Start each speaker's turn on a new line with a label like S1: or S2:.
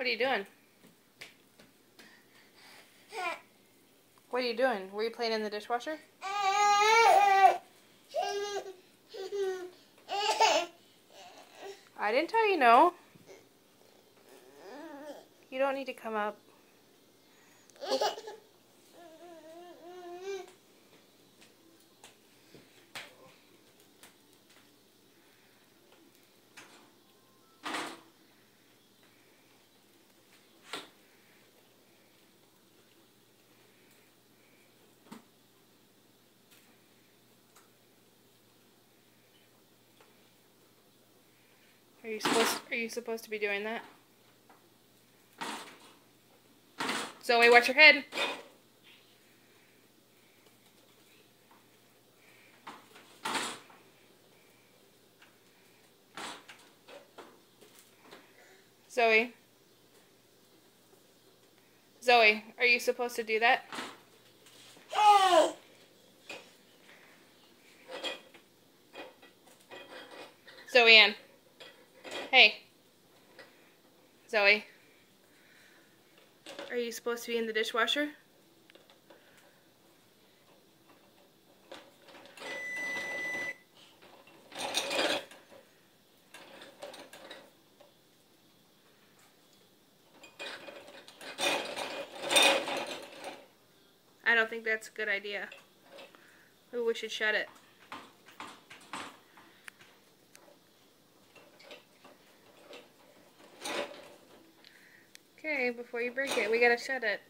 S1: What are you doing? What are you doing? Were you playing in the dishwasher? I didn't tell you no. You don't need to come up. Are you supposed to be doing that? Zoe, watch your head. Zoe. Zoe, are you supposed to do that? Zoe Ann. Hey. Zoe. Are you supposed to be in the dishwasher? I don't think that's a good idea. Maybe we should shut it. Okay, before you break it, we gotta shut it.